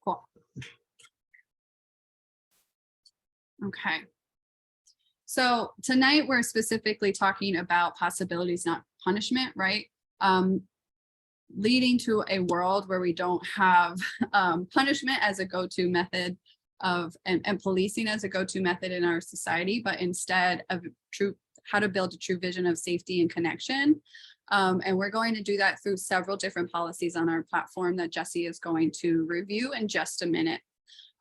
Cool. Okay. So tonight we're specifically talking about possibilities, not punishment, right? Leading to a world where we don't have punishment as a go-to method of and policing as a go-to method in our society, but instead of how to build a true vision of safety and connection. And we're going to do that through several different policies on our platform that Jesse is going to review in just a minute.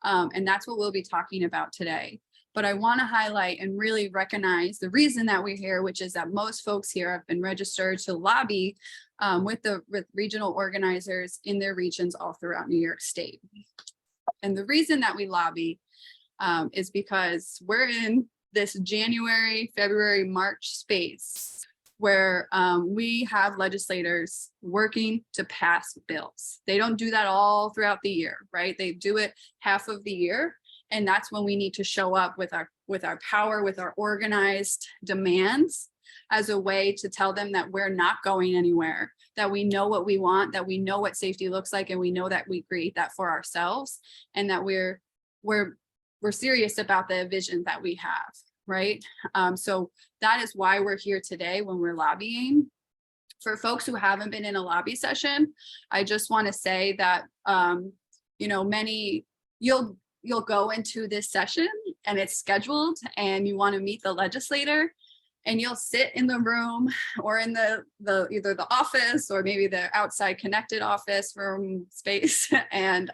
And that's what we'll be talking about today. But I want to highlight and really recognize the reason that we're here, which is that most folks here have been registered to lobby with regional organizers in their regions all throughout New York State. And the reason that we lobby is because we're in this January, February, March space where we have legislators working to pass bills. They don't do that all throughout the year, right? They do it half of the year. And that's when we need to show up with our power, with our organized demands as a way to tell them that we're not going anywhere, that we know what we want, that we know what safety looks like, and we know that we create that for ourselves, and that we're serious about the vision that we have, right? So that is why we're here today when we're lobbying. For folks who haven't been in a lobby session, I just want to say that, you'll go into this session and it's scheduled and you want to meet the legislator and you'll sit in the room or in the either the office or maybe the outside connected office room space and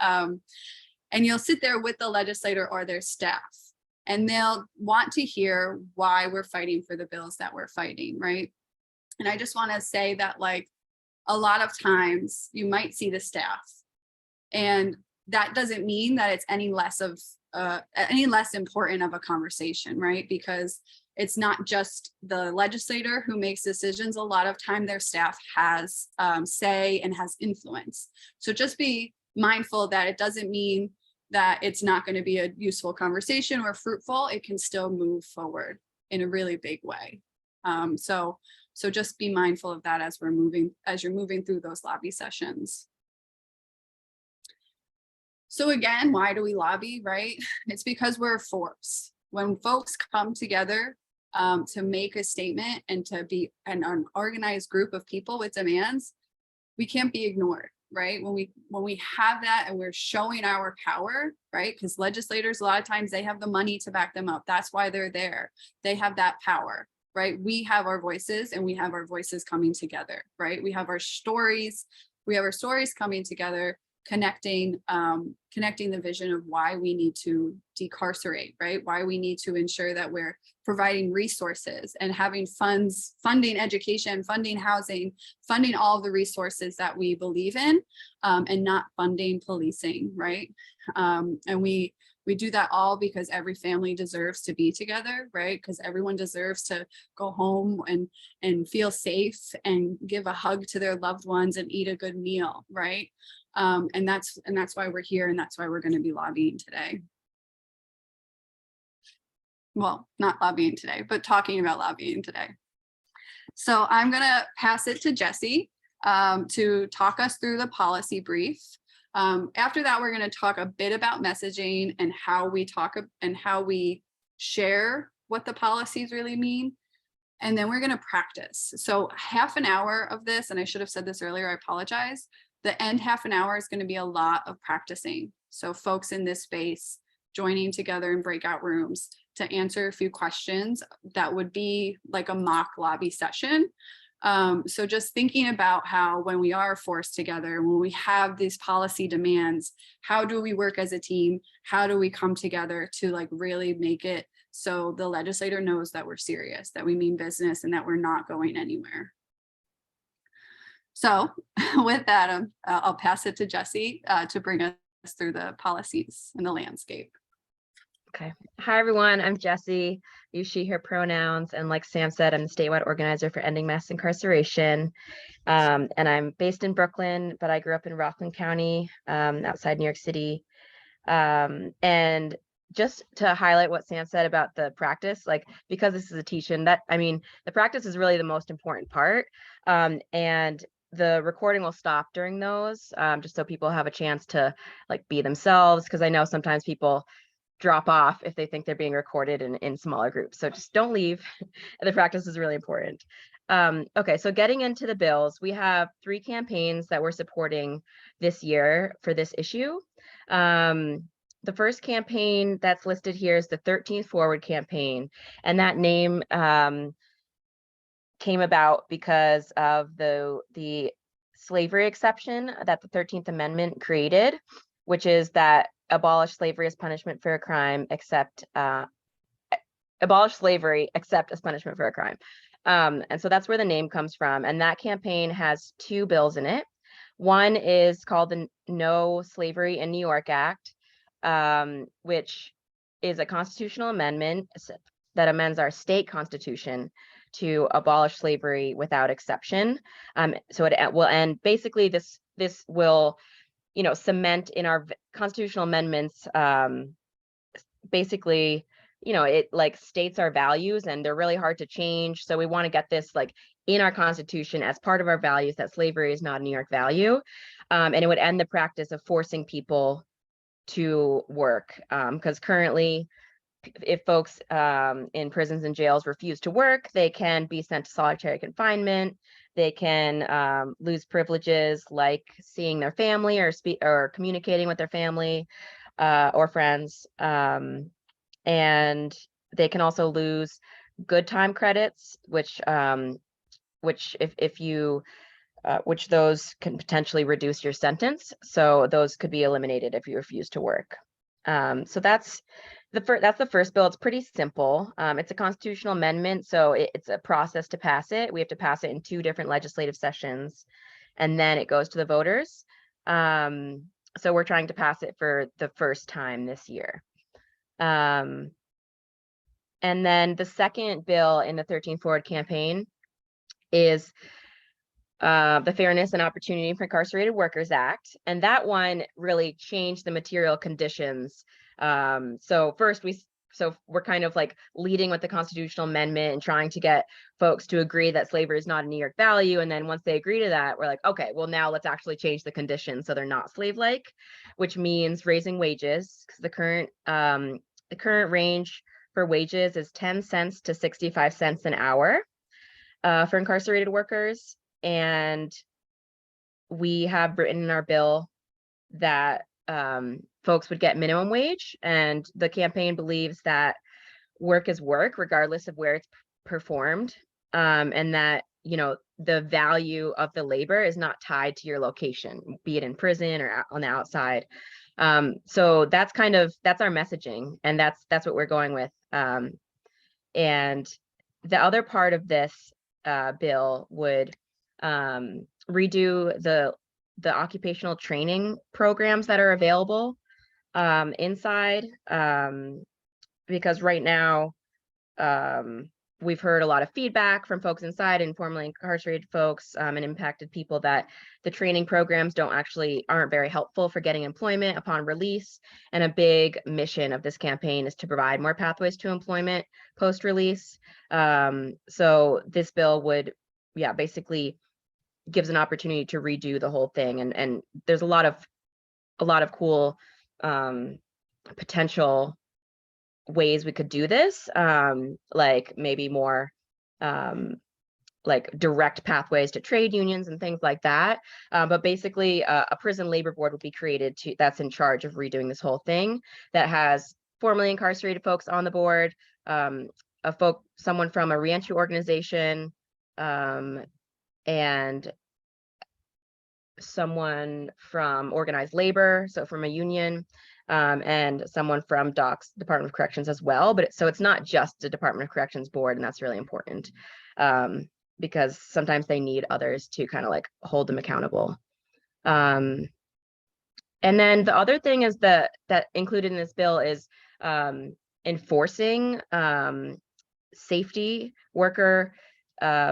you'll sit there with the legislator or their staff and they'll want to hear why we're fighting for the bills that we're fighting, right? And I just want to say that, like, a lot of times you might see the staff and that doesn't mean that it's any less important of a conversation, right? Because it's not just the legislator who makes decisions. A lot of time their staff has say and has influence. So just be mindful that it doesn't mean that it's not going to be a useful conversation or fruitful. It can still move forward in a really big way. So just be mindful of that as you're moving through those lobby sessions. So again, why do we lobby, right? It's because we're a force. When folks come together to make a statement and to be an organized group of people with demands, we can't be ignored, right? When we have that and we're showing our power, right? Because legislators, a lot of times they have the money to back them up. That's why they're there. They have that power, right? We have our voices and we have our voices coming together, right? We have our stories coming together, connecting the vision of why we need to decarcerate, right? Why we need to ensure that we're providing resources and having funds, funding education, funding housing, funding all of the resources that we believe in, and not funding policing, right? And we do that all because every family deserves to be together, right? Because everyone deserves to go home and feel safe and give a hug to their loved ones and eat a good meal, right? And that's why we're here, and that's why we're going to be lobbying today. Well, not lobbying today, but talking about lobbying today. So I'm going to pass it to Jesse to talk us through the policy brief. After that, we're going to talk a bit about messaging and how we share what the policies really mean. And then we're going to practice. So half an hour of this, and I should have said this earlier, I apologize. The end half an hour is going to be a lot of practicing. So folks in this space joining together in breakout rooms to answer a few questions that would be like a mock lobby session. So just thinking about how when we are forced together, when we have these policy demands, how do we work as a team? How do we come together to like really make it so the legislator knows that we're serious, that we mean business, and that we're not going anywhere? So with that, I'll pass it to Jesse to bring us through the policies and the landscape. Okay. Hi, everyone. I'm Jessie. Use she, her pronouns. And like Sam said, I'm the statewide organizer for ending mass incarceration. And I'm based in Brooklyn, but I grew up in Rockland County, outside New York City. And just to highlight what Sam said about the practice, like, because this is a teach-in, the practice is really the most important part. And the recording will stop during those, just so people have a chance to like be themselves, because I know sometimes people drop off if they think they're being recorded in smaller groups. So just don't leave. The practice is really important. Okay, so getting into the bills, we have 3 campaigns that we're supporting this year for this issue. The first campaign that's listed here is the 13th Forward campaign, and that name came about because of the slavery exception that the 13th Amendment created, which is that abolish slavery as punishment for a crime, except abolish slavery except as punishment for a crime. And so that's where the name comes from. And that campaign has 2 bills in it. One is called the No Slavery in New York Act, which is a constitutional amendment that amends our state constitution to abolish slavery without exception. So it will end, basically this will, cement in our constitutional amendments, basically, it like states our values, and they're really hard to change. So we want to get this like in our constitution as part of our values, that slavery is not a New York value. And it would end the practice of forcing people to work. Because currently, if folks in prisons and jails refuse to work, they can be sent to solitary confinement. They can lose privileges like seeing their family or communicating with their family or friends. And they can also lose good time credits, which if you which those can potentially reduce your sentence. So those could be eliminated if you refuse to work. So that's the first bill. It's pretty simple. It's a constitutional amendment, so it's a process to pass it. We have to pass it in 2 different legislative sessions, and then it goes to the voters. So we're trying to pass it for the first time this year. And then the second bill in the 13th Forward campaign is the Fairness and Opportunity for Incarcerated Workers Act. And that one really changed the material conditions. So we're kind of like leading with the constitutional amendment and trying to get folks to agree that slavery is not a New York value. And then once they agree to that, we're like, okay, well, now let's actually change the conditions so they're not slave-like, which means raising wages. Because the current range for wages is 10 cents to 65 cents an hour for incarcerated workers. And we have written in our bill that folks would get minimum wage, and the campaign believes that work is work regardless of where it's performed, and that the value of the labor is not tied to your location, be it in prison or on the outside. So that's our messaging, and that's what we're going with. And the other part of this bill would redo the occupational training programs that are available inside, because right now we've heard a lot of feedback from folks inside and formerly incarcerated folks and impacted people that the training programs aren't very helpful for getting employment upon release. And a big mission of this campaign is to provide more pathways to employment post-release. So this bill would, basically gives an opportunity to redo the whole thing. And there's a lot of cool potential ways we could do this, like maybe more like direct pathways to trade unions and things like that. But basically a prison labor board would be created that's in charge of redoing this whole thing, that has formerly incarcerated folks on the board, someone from a reentry organization, and someone from organized labor, so from a union, and someone from DOC's Department of Corrections as well. But so it's not just the Department of Corrections board, and that's really important, because sometimes they need others to kind of like hold them accountable. And then the other thing is that included in this bill is enforcing worker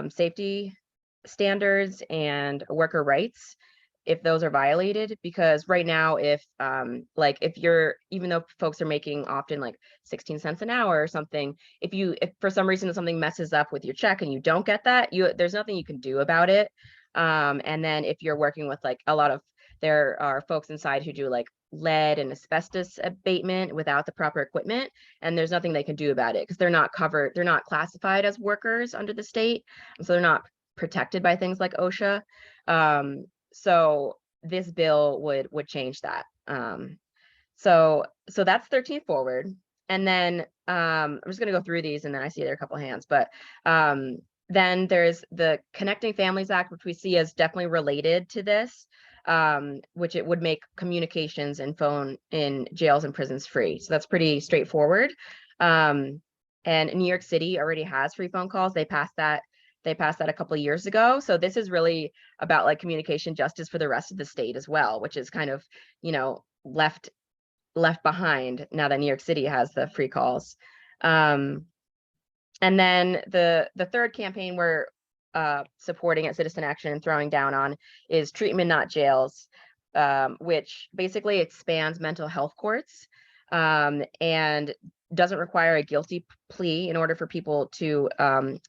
safety standards and worker rights if those are violated. Because right now, if even though folks are making often like 16 cents an hour or something, if for some reason something messes up with your check and you don't get that, there's nothing you can do about it. And then if you're working with like there are folks inside who do like lead and asbestos abatement without the proper equipment, and there's nothing they can do about it because they're not covered, they're not classified as workers under the state, so they're not protected by things like OSHA. So this bill would change that. So that's 13 forward. And then I'm just going to go through these, and then I see there are a couple of hands, but then there's the Connecting Families Act, which we see as definitely related to this, which it would make communications and phone in jails and prisons free. So that's pretty straightforward. And New York City already has free phone calls. They passed that a couple of years ago. So this is really about like communication justice for the rest of the state as well, which is kind of, left behind now that New York City has the free calls. And then the third campaign we're supporting at Citizen Action and throwing down on is Treatment Not Jails, which basically expands mental health courts and doesn't require a guilty plea in order for people to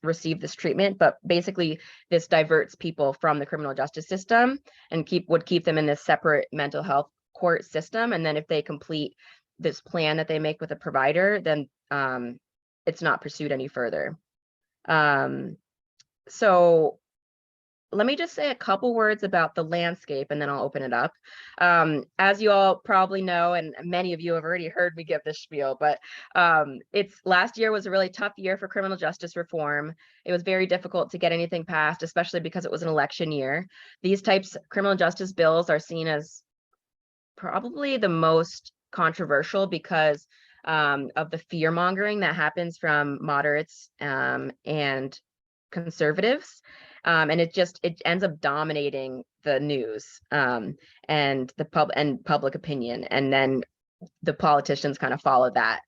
receive this treatment. But basically this diverts people from the criminal justice system and would keep them in this separate mental health court system. And then if they complete this plan that they make with a provider, then it's not pursued any further. So let me just say a couple words about the landscape, and then I'll open it up. As you all probably know, and many of you have already heard me give this spiel, but last year was a really tough year for criminal justice reform. It was very difficult to get anything passed, especially because it was an election year. These types of criminal justice bills are seen as probably the most controversial because of the fear mongering that happens from moderates and conservatives. And it ends up dominating the news and public opinion, and then the politicians kind of follow that.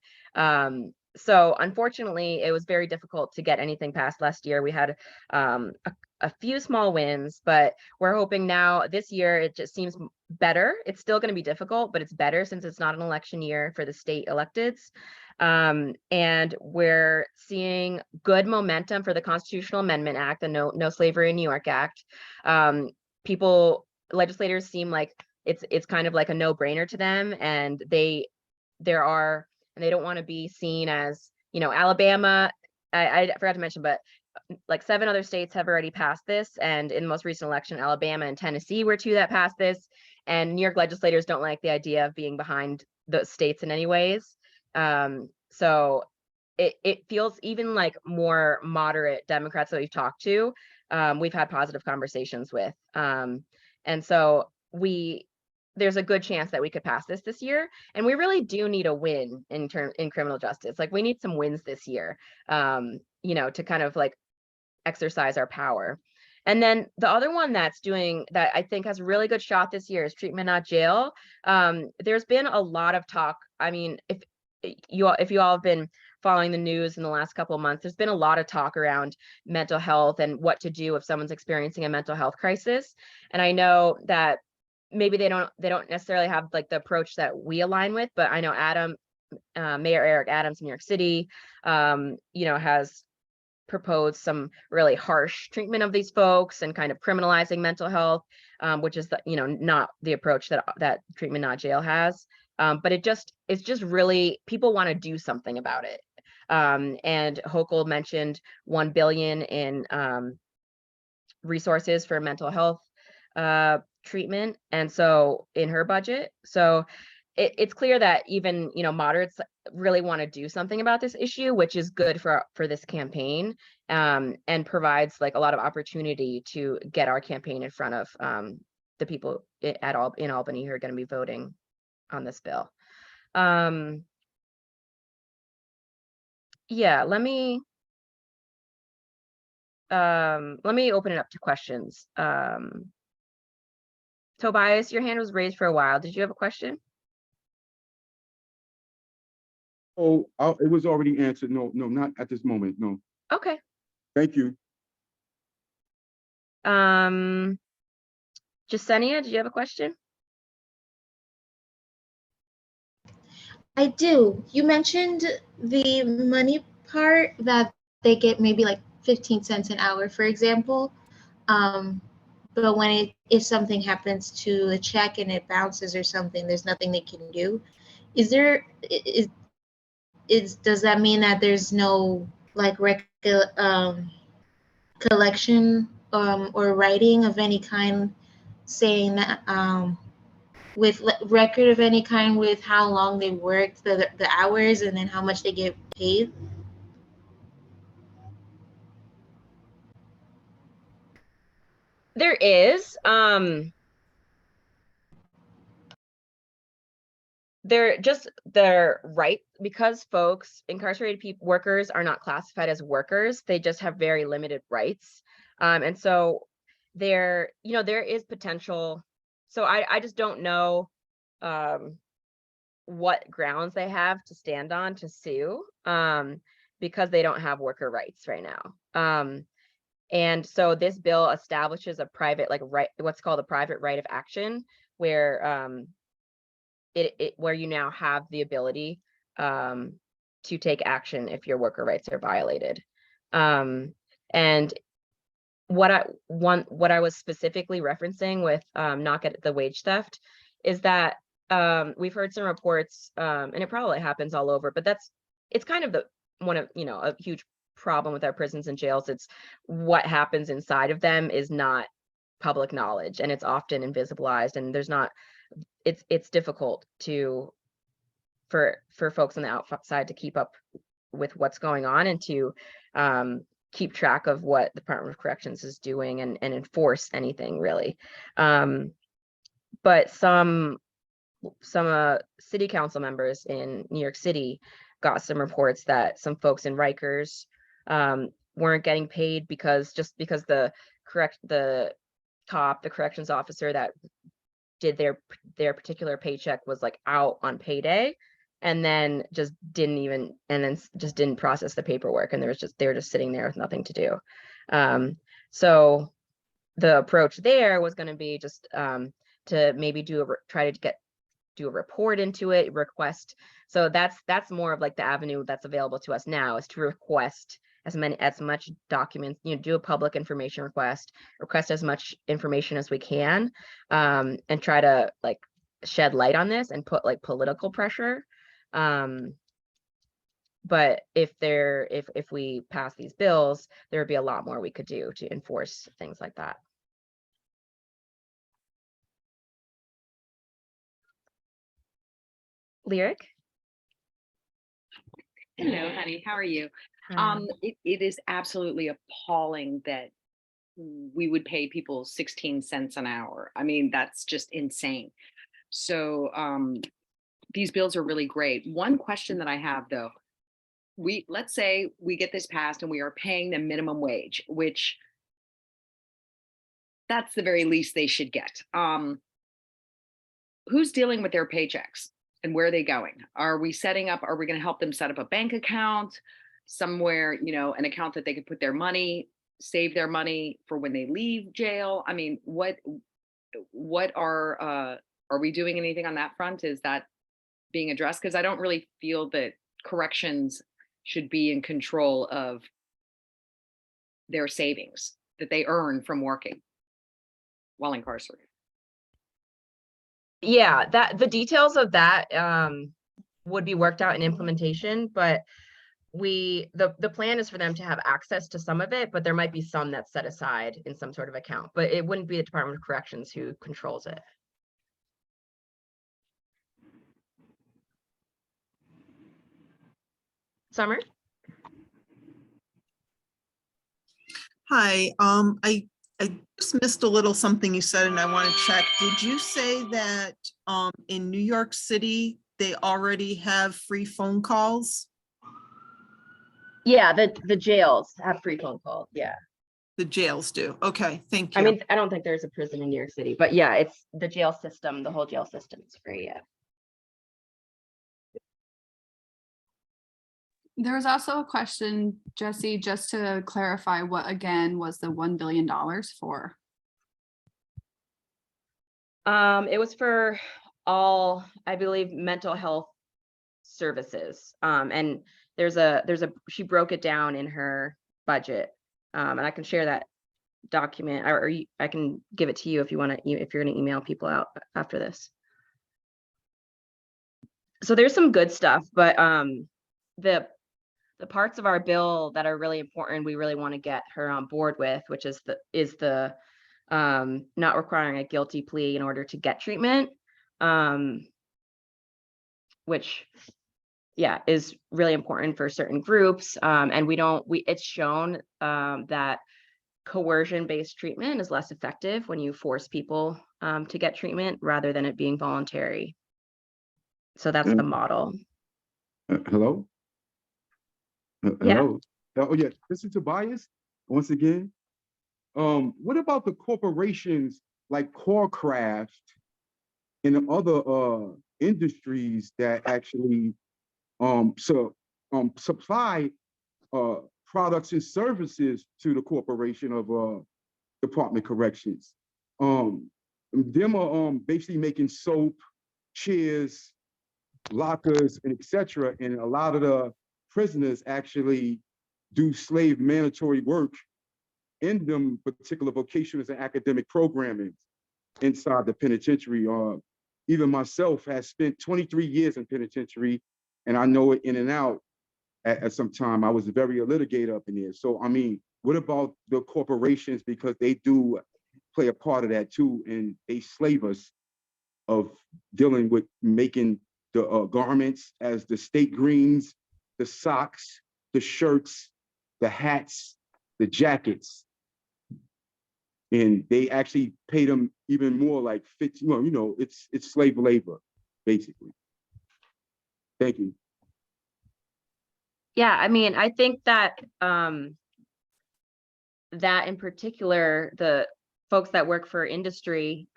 So unfortunately, it was very difficult to get anything passed last year. We had a few small wins, but we're hoping now this year it just seems better. It's still going to be difficult, but it's better since it's not an election year for the state electeds. And we're seeing good momentum for the Constitutional Amendment Act, the No Slavery in New York Act. Legislators seem like it's kind of like a no-brainer to them, and they don't want to be seen as, Alabama. I forgot to mention, but like 7 other states have already passed this, and in the most recent election, Alabama and Tennessee were 2 that passed this, and New York legislators don't like the idea of being behind the states in any ways. So it feels even like more moderate Democrats that we've talked to, we've had positive conversations with. And so there's a good chance that we could pass this year. And we really do need a win in criminal justice. Like we need some wins this year, to kind of like exercise our power. And then the other one that I think has a really good shot this year is Treatment Not Jail. There's been a lot of talk. I mean, if you all have been following the news in the last couple of months, there's been a lot of talk around mental health and what to do if someone's experiencing a mental health crisis. And I know that maybe they don't necessarily have like the approach that we align with, but I know Mayor Eric Adams in New York City, has proposed some really harsh treatment of these folks and kind of criminalizing mental health, which is not the approach that Treatment Not Jail has. But it's just really, people want to do something about it. And Hochul mentioned $1 billion in resources for mental health treatment, and so in her budget. So it's clear that even moderates really want to do something about this issue, which is good for this campaign, and provides like a lot of opportunity to get our campaign in front of the people in Albany who are going to be voting on this bill. Yeah, let me open it up to questions. Tobias, your hand was raised for a while. Did you have a question? Oh, it was already answered. No, not at this moment. No. Okay. Thank you. Jasenia, did you have a question? I do. You mentioned the money part, that they get maybe like 15 cents an hour, for example. but when if something happens to a check and it bounces or something, there's nothing they can do. Is there does that mean that there's no like collection or writing of any kind saying that with record of any kind with how long they worked, the hours, and then how much they get paid? There is. They're right, because folks, incarcerated workers are not classified as workers. They just have very limited rights. And so there is potential. So I just don't know what grounds they have to stand on to sue, because they don't have worker rights right now. And so this bill establishes a private, like, right, what's called a private right of action, where where you now have the ability to take action if your worker rights are violated. And what I was specifically referencing with not get the wage theft is that we've heard some reports, and it probably happens all over, but it's kind of a huge problem with our prisons and jails. It's what happens inside of them is not public knowledge, and it's often invisibilized, and there's not, it's difficult for folks on the outside to keep up with what's going on, and to keep track of what the Department of Corrections is doing, and enforce anything really. But some city council members in New York City got some reports that some folks in Rikers weren't getting paid because the corrections officer that did their particular paycheck was like out on payday, and then just didn't process the paperwork, and they were just sitting there with nothing to do. So the approach there was going to be just to maybe try to do a report into it, request. So that's more of like the avenue that's available to us now, is to request as much documents, do a public information request as much information as we can, and try to like shed light on this and put like political pressure. But if we pass these bills, there would be a lot more we could do to enforce things like that. Lyric? Hello, honey. How are you? It is absolutely appalling that we would pay people 16 cents an hour. I mean, that's just insane. So these bills are really great. One question that I have though, let's say we get this passed and we are paying them minimum wage, which that's the very least they should get. Who's dealing with their paychecks? And where are they going? Are we going to help them set up a bank account somewhere, an account that they could put their money, save their money for when they leave jail? I mean, what are we doing anything on that front? Is that being addressed? Because I don't really feel that corrections should be in control of their savings that they earn from working while incarcerated. Yeah, the details of that would be worked out in implementation, but the plan is for them to have access to some of it, but there might be some that's set aside in some sort of account, but it wouldn't be the Department of Corrections who controls it. Summer? Hi, I just missed a little something you said and I want to check. Did you say that in New York City, they already have free phone calls? Yeah, the jails have free phone calls. Yeah. The jails do. Okay, thank you. I mean, I don't think there's a prison in New York City, but yeah, it's the jail system, the whole jail system is free. Yeah. There was also a question, Jesse, just to clarify, what again was the $1 billion for? It was for all, I believe, mental health services. And she broke it down in her budget. And I can share document, or I can give it to you if you want to, if you're going to email people out after this. So there's some good stuff, but the parts of our bill that are really important, we really want to get her on board with, which is the not requiring a guilty plea in order to get treatment, which, yeah, is really important for certain groups. And it's shown that coercion-based treatment is less effective when you force people to get treatment rather than it being voluntary. So that's the model. Hello? Yeah. Hello? Oh, yeah, this is Tobias, once again. What about the corporations like Corecraft and other industries that actually supply products and services to the corporation of Department of Corrections? Them are basically making soap, chairs, lockers, and etc. And a lot of the prisoners actually do slave mandatory work in them particular vocational and academic programming inside the penitentiary. Even myself has spent 23 years in penitentiary, and I know it in and out at some time. I was very a litigator up in there. So, I mean, what about the corporations? Because they do play a part of that too, and they slave us of dealing with making the garments as the state greens, the socks, the shirts, the hats, the jackets. And they actually pay them even more, like 50, it's slave labor, basically. Thank you. Yeah, I mean, I think that that in particular, the folks that work for industry,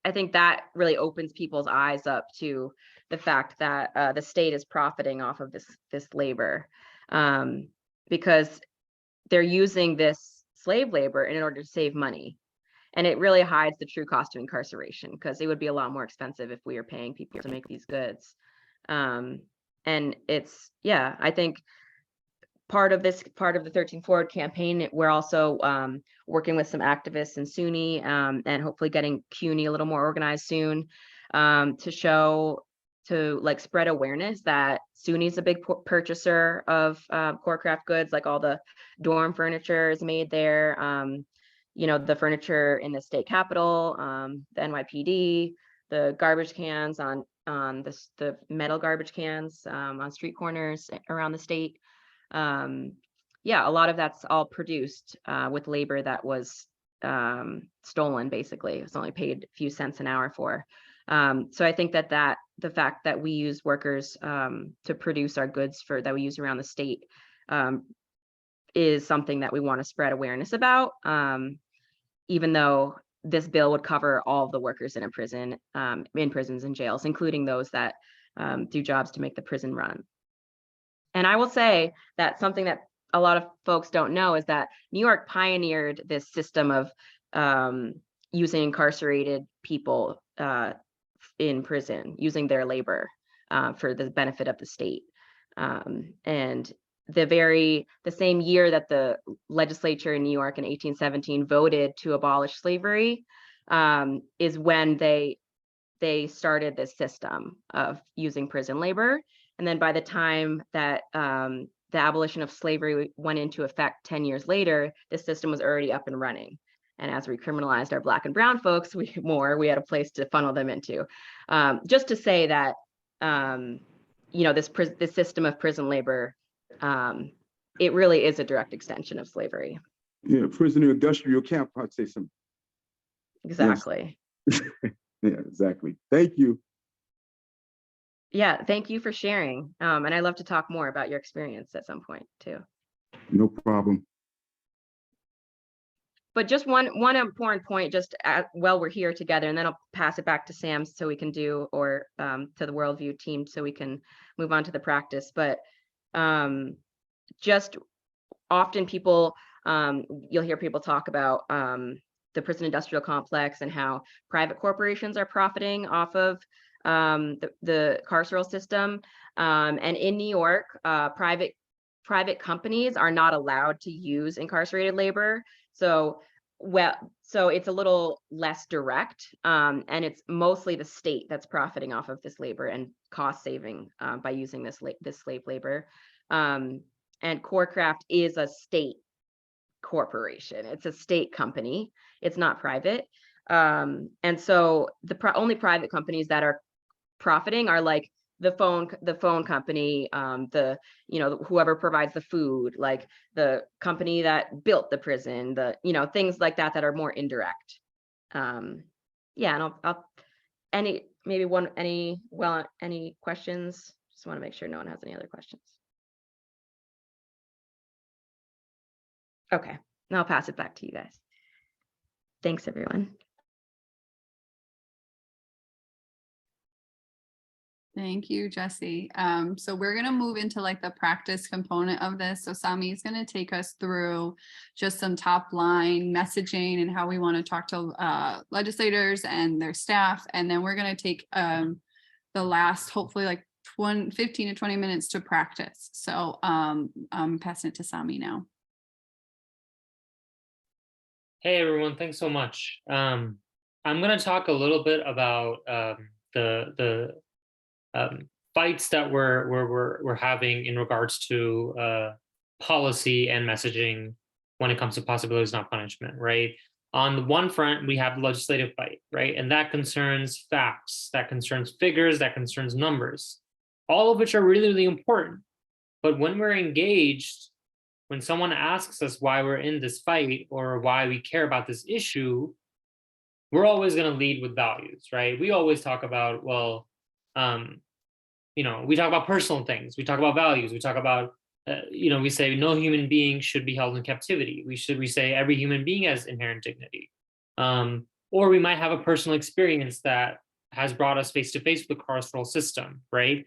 I think that really opens people's eyes up to the fact that the state is profiting off of this labor, because they're using this slave labor in order to save money. And it really hides the true cost of incarceration, because it would be a lot more expensive if we are paying people to make these goods. And it's, yeah, I think part of the 13 Forward campaign, we're also working with some activists in SUNY, and hopefully getting CUNY a little more organized soon, to like spread awareness that SUNY is a big purchaser of Corecraft goods, like all the dorm furniture is made there. The furniture in the state capitol, the NYPD, the garbage cans on the metal garbage cans on street corners around the state. Yeah, a lot of that's all produced with labor that was stolen, basically. It's only paid a few cents an hour for. So I think that the fact that we use workers to produce our goods that we use around the state is something that we want to spread awareness about, even though this bill would cover all of the workers in a prison, in prisons and jails, including those that do jobs to make the prison run. And I will say that something that a lot of folks don't know is that New York pioneered this system of using incarcerated people in prison, using their labor for the benefit of the state. And the same year that the legislature in New York in 1817 voted to abolish slavery is when they started this system of using prison labor. And then by the time that the abolition of slavery went into effect 10 years later, the system was already up and running. And as we criminalized our Black and brown folks we had a place to funnel them into. Just to say that, this system of prison labor, it really is a direct extension of slavery. Yeah, prisoner industrial camp, I'd say something. Exactly. Yes. Yeah, exactly. Thank you. Yeah, thank you for sharing. And I'd love to talk more about your experience at some point too. No problem. But just one important point, just while we're here together, and then I'll pass it back to Sam so we can to the Worldview team so we can move on to the practice. But just often people, you'll hear people talk about the prison industrial complex and how private corporations are profiting off of the carceral system. And in New York, private private companies are not allowed to use incarcerated labor. So, so it's a little less direct, and it's mostly the state that's profiting off of this labor and cost saving by using this slave labor. And Corecraft is a state corporation. It's a state company. It's not private. And so the only private companies that are profiting are like the phone company, whoever provides the food, like the company that built the prison, things like that are more indirect. Yeah, and any questions? Just want to make sure no one has any other questions. Okay, now I'll pass it back to you guys. Thanks, everyone. Thank you, Jesse. So we're going to move into like the practice component of this. So Sami is going to take us through just some top line messaging and how we want to talk to legislators and their staff. And then we're going to take the last, hopefully like 15 to 20 minutes to practice. So I'm passing it to Sami now. Hey everyone, thanks so much. I'm going to talk a little bit about the fights that we're having in regards to policy and messaging when it comes to possibilities, not punishment, right? On the one front, we have the legislative fight, right? And that concerns facts, that concerns figures, that concerns numbers, all of which are really, really important. But when we're engaged, when someone asks us why we're in this fight or why we care about this issue, we're always going to lead with values, right? We always talk about, well, we talk about personal things. We talk about values. We talk about, we say no human being should be held in captivity. We say every human being has inherent dignity. Or we might have a personal experience that has brought us face to face with the carceral system, right?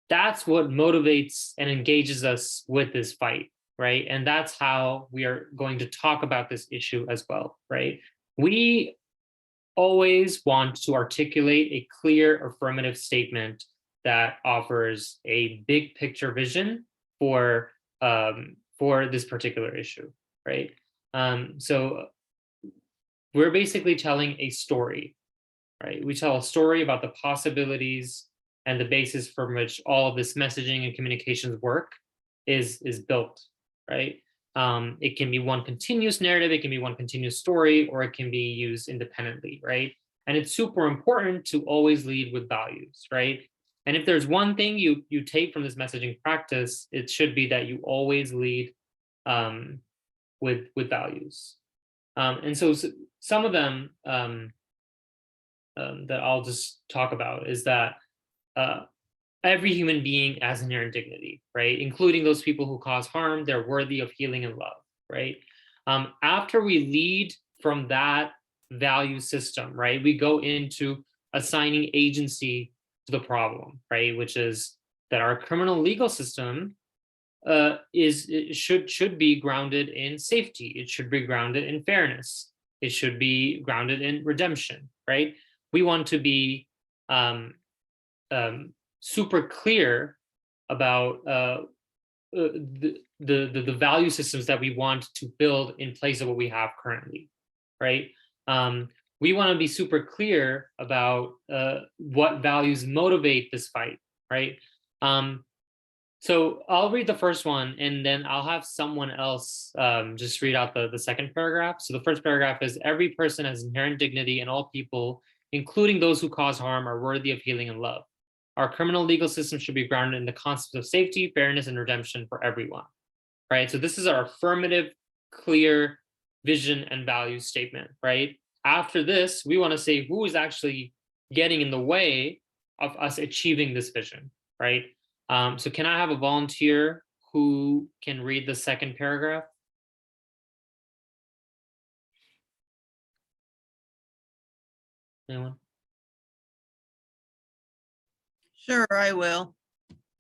That's what motivates and engages us with this fight, right? And that's how we are going to talk about this issue as well, right? We always want to articulate a clear affirmative statement that offers a big picture vision for this particular issue, right? So we're basically telling a story, right? We tell a story about the possibilities and the basis from which all of this messaging and communications work is built, right? It can be one continuous narrative, it can be one continuous story, or it can be used independently, right? And it's super important to always lead with values, right? And if there's one thing you take from this messaging practice, it should be that you always lead with values. And so some of them that I'll just talk about is that every human being has inherent dignity, right? Including those people who cause harm, they're worthy of healing and love, right? After we lead from that value system, right, we go into assigning agency to the problem, right, which is that our criminal legal system should be grounded in safety. It should be grounded in fairness. It should be grounded in redemption, right? We want to be super clear about the value systems that we want to build in place of what we have currently, right? We want to be super clear about what values motivate this fight, right? So I'll read the first one and then I'll have someone else just read out the second paragraph. So the first paragraph is every person has inherent dignity and all people, including those who cause harm, are worthy of healing and love. Our criminal legal system should be grounded in the concepts of safety, fairness, and redemption for everyone, right? So this is our affirmative, clear vision and value statement, right? After this, we want to say who is actually getting in the way of us achieving this vision, right? So can I have a volunteer who can read the second paragraph? Anyone? Sure, I will.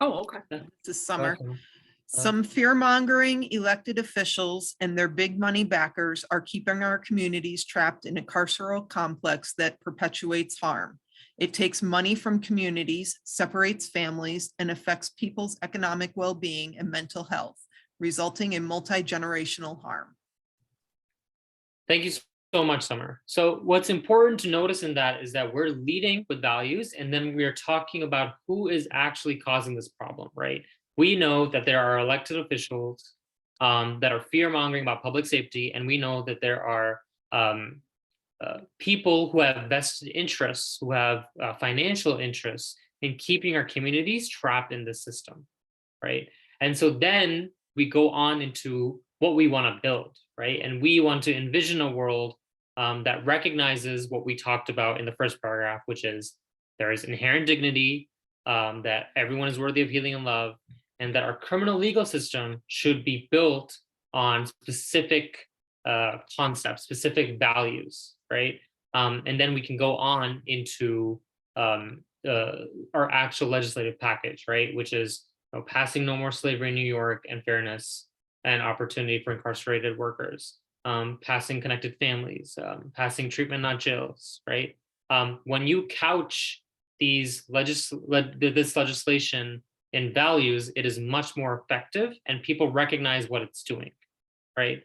Oh, okay. This summer. Welcome. Some fear-mongering elected officials and their big money backers are keeping our communities trapped in a carceral complex that perpetuates harm. It takes money from communities, separates families, and affects people's economic well-being and mental health, resulting in multi-generational harm. Thank you so much, Summer. So what's important to notice in that is that we're leading with values, and then we're talking about who is actually causing this problem, right? We know that there are elected officials that are fear-mongering about public safety, and we know that there are people who have vested interests, who have financial interests in keeping our communities trapped in this system, right? And so then we go on into what we want to build, right? And we want to envision a world that recognizes what we talked about in the first paragraph, which is there is inherent dignity, that everyone is worthy of healing and love, and that our criminal legal system should be built on specific concepts, specific values, right? And then we can go on into our actual legislative package, right? Which is passing no more slavery in New York and fairness and opportunity for incarcerated workers, passing connected families, passing treatment, not jails, right? When you couch this legislation in values, it is much more effective and people recognize what it's doing, right?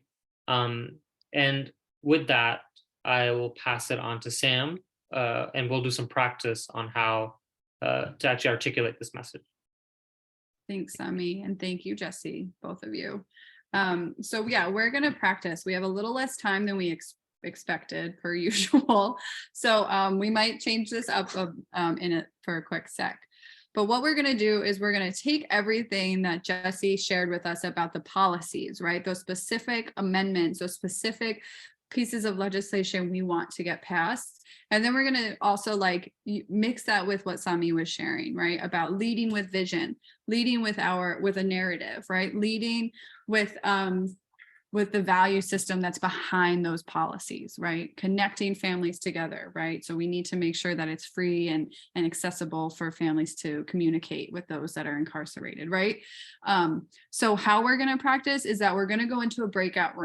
And with that, I will pass it on to Sam, and we'll do some practice on how to actually articulate this message. Thanks, Sami, and thank you, Jesse, both of you. So yeah, we're gonna practice. We have a little less time than we expected per usual. So we might change this up for a quick sec. But what we're gonna do is we're gonna take everything that Jesse shared with us about the policies, right? Those specific amendments, those specific pieces of legislation we want to get passed. And then we're going to also mix that with what Sami was sharing, right? About leading with vision, leading with a narrative, right? Leading with the value system that's behind those policies, right? Connecting families together, right? So we need to make sure that it's free and accessible for families to communicate with those that are incarcerated, right? So how we're going to practice is that we're going to go into a breakout room.